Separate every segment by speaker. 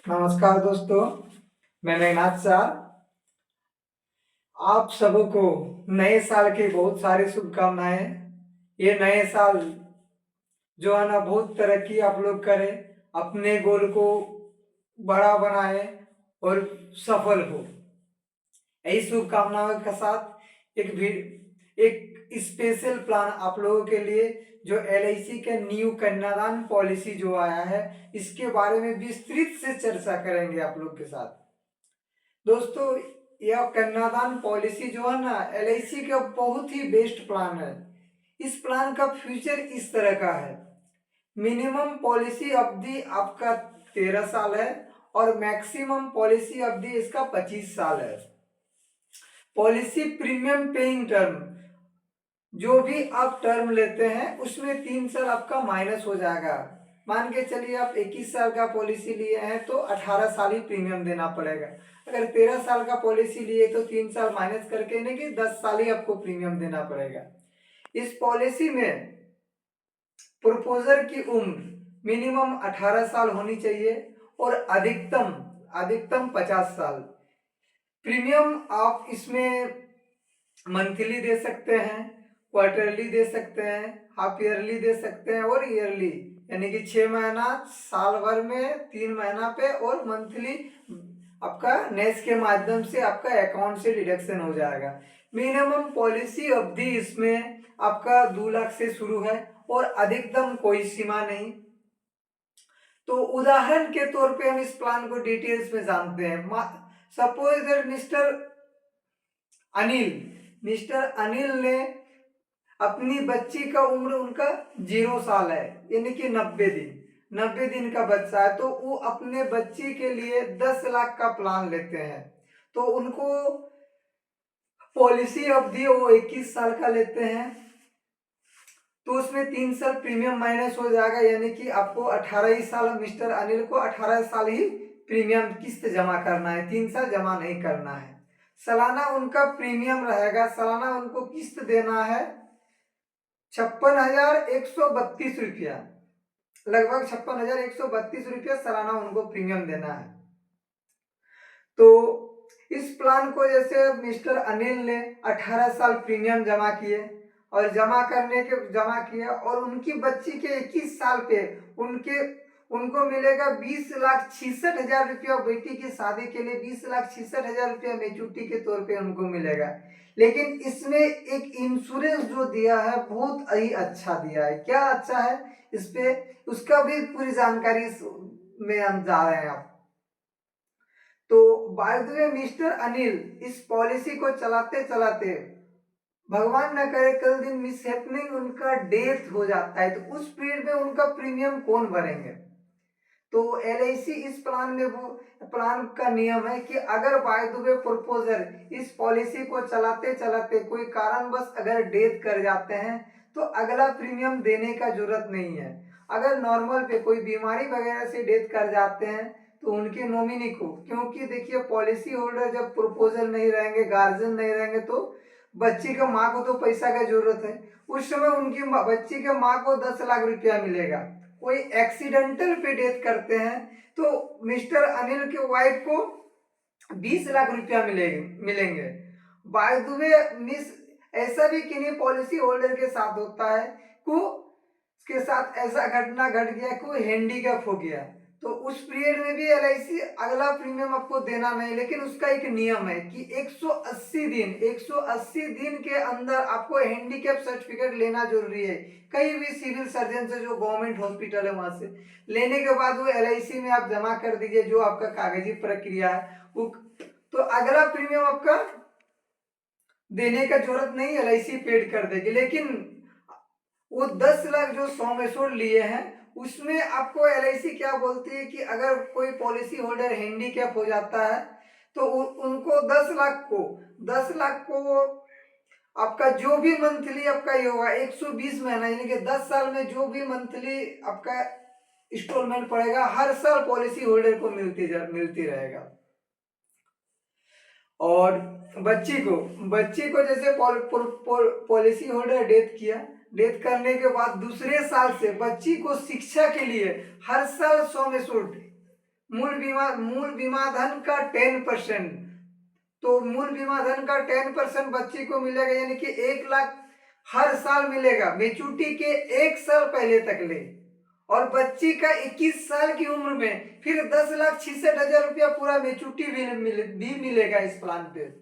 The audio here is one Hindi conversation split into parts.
Speaker 1: नमस्कार दोस्तों, मैं मेघनाथ शाह। आप सबको नए साल की बहुत सारी शुभकामनाएं। ये नए साल जो है ना, बहुत तरक्की आप लोग करें, अपने गोल को बड़ा बनाए और सफल हो। यही शुभकामनाओं के साथ एक स्पेशल प्लान आप लोगों के लिए, जो एलआईसी के न्यू कन्यादान पॉलिसी जो आया है, इसके बारे में विस्तृत से चर्चा करेंगे आप लोग के साथ। दोस्तों, यह कन्यादान पॉलिसी जो है ना, एलआईसी का बहुत ही बेस्ट प्लान है। इस प्लान का फ्यूचर इस तरह का है। मिनिमम पॉलिसी अवधि आपका 13 साल है और मैक्सिमम पॉलिसी अवधि इसका 25 साल है। पॉलिसी प्रीमियम पेइंग टर्म, जो भी आप टर्म लेते हैं उसमें 3 साल आपका माइनस हो जाएगा। मान के चलिए आप 21 साल का पॉलिसी लिए हैं तो 18 साल ही प्रीमियम देना पड़ेगा। अगर 13 साल का पॉलिसी लिए तो 3 साल माइनस करके यानी कि 10 साल ही आपको प्रीमियम देना पड़ेगा। इस पॉलिसी में प्रोपोजर की उम्र मिनिमम 18 साल होनी चाहिए और अधिकतम अधिकतम 50 साल। प्रीमियम आप इसमें मंथली दे सकते हैं, क्वार्टरली दे सकते हैं, हाफ ईयरली दे सकते हैं और ईयरली, यानी कि 6 महीना, साल भर में 3 महीना पे और मंथली आपका नेस के माध्यम से आपका अकाउंट से डिडक्शन हो जाएगा। मिनिमम पॉलिसी अवधि इसमें आपका 2 लाख से शुरू है और अधिकतम कोई सीमा नहीं। तो उदाहरण के तौर पे हम इस प्लान को डिटेल्स में जानते हैं। सपोज दैट मिस्टर अनिल ने अपनी बच्ची का उम्र उनका 0 साल है, यानी कि 90 दिन का बच्चा है, तो वो अपने बच्ची के लिए 10 लाख का प्लान लेते हैं। तो उनको पॉलिसी अवधि वो 21 साल का लेते हैं, तो उसमें 3 साल प्रीमियम माइनस हो जाएगा, यानी कि आपको 18 ही साल, मिस्टर अनिल को 18 साल ही प्रीमियम किस्त जमा करना है, 3 साल जमा नहीं करना है। सालाना उनका प्रीमियम रहेगा, सालाना उनको किस्त देना है 56,132 रुपया, लगभग 56,132 रुपया सालाना उनको प्रीमियम देना है। तो इस प्लान को जैसे मिस्टर अनिल ने 18 साल प्रीमियम जमा किए और जमा किया और उनकी बच्ची के 21 साल पे उनको मिलेगा 20,66,000 रुपया। बेटी की शादी के लिए 20,66,000 रुपया मेच्योरिटी के तौर पे उनको मिलेगा। लेकिन इसमें एक इंश्योरेंस जो दिया है बहुत ही अच्छा दिया है। क्या अच्छा है इस पे, उसका भी पूरी जानकारी में हम जा रहे हैं आप। तो by the way mister Anil इस पॉलिसी को चलाते चलाते, भगवान न करे कल दिन मिस हैपनिंग उनका डेथ हो जाता है, तो उस पीरियड में उनका प्रीमियम कौन भरेंगे? तो एलआईसी इस प्लान में वो प्लान का नियम है कि अगर बाय द वे प्रपोजर इस पॉलिसी को चलाते चलाते कोई कारणवश अगर डेथ कर जाते हैं तो अगला प्रीमियम देने का जरूरत नहीं है। अगर नॉर्मल पे कोई बीमारी वगैरह से डेथ कर जाते हैं तो उनके नॉमिनी को, क्योंकि देखिए पॉलिसी होल्डर जब प्रपोजर नहीं रहेंगे, गार्जियन नहीं रहेंगे, तो बच्ची के माँ को तो पैसा का जरूरत है। उस समय उनकी बच्ची के माँ को 10 लाख रुपया मिलेगा। कोई एक्सीडेंटल पे डेथ करते हैं तो मिस्टर अनिल के वाइफ को 20 लाख रुपया मिलेंगे। बाय द वे मिस, ऐसा भी किन्हीं पॉलिसी होल्डर के साथ होता है को उसके साथ ऐसा घटना घट गया कि वो हैंडीकैप हो गया, तो उस पीरियड में भी एलआईसी अगला प्रीमियम आपको देना नहीं, लेकिन उसका एक नियम है कि 180 दिन के अंदर आपको हैंडीकैप सर्टिफिकेट लेना जरूरी है। कहीं भी सिविल सर्जन से, जो गवर्नमेंट हॉस्पिटल है वहां से लेने के बाद वो एलआईसी में आप जमा कर दीजिए, जो आपका कागजी प्रक्रिया है वो, तो अगला प्रीमियम आपका देने का जरूरत नहीं, एलआईसी पेड कर देगी। लेकिन वो 10 लाख जो सॉम एश्योर्ड लिए हैं उसमें आपको एलआईसी क्या बोलती है कि अगर कोई पॉलिसी होल्डर हैंडीकैप हो जाता है तो उनको 10 लाख को आपका जो भी मंथली आपका ये होगा 120 महीना, यानी कि 10 साल में जो भी मंथली आपका इंस्टॉलमेंट पड़ेगा हर साल पॉलिसी होल्डर को मिलती रहेगा। और बच्ची को जैसे पॉलिसी होल्डर डेथ करने के बाद दूसरे साल से बच्ची को शिक्षा के लिए हर साल 100 में शुल्क मूल बीमा धन का 10%। तो मूल बीमा धन का 10% बच्ची को मिलेगा, यानी कि 1 लाख हर साल मिलेगा मेचूरिटी के 1 साल पहले तक ले। और बच्ची का 21 साल की उम्र में फिर 10,66,000 रुपया पूरा मेचूरिटी भी मिलेगा इस प्लान पे।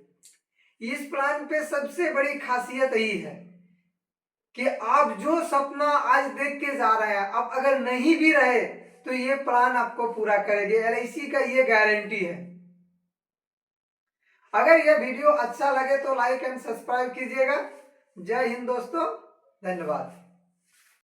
Speaker 1: इस प्लान पे सबसे बड़ी खासियत यही है कि आप जो सपना आज देख के जा रहे हैं, अब अगर नहीं भी रहे तो ये प्लान आपको पूरा करेगी, एलआईसी का ये गारंटी है। अगर यह वीडियो अच्छा लगे तो लाइक एंड सब्सक्राइब कीजिएगा। जय हिंद दोस्तों, धन्यवाद।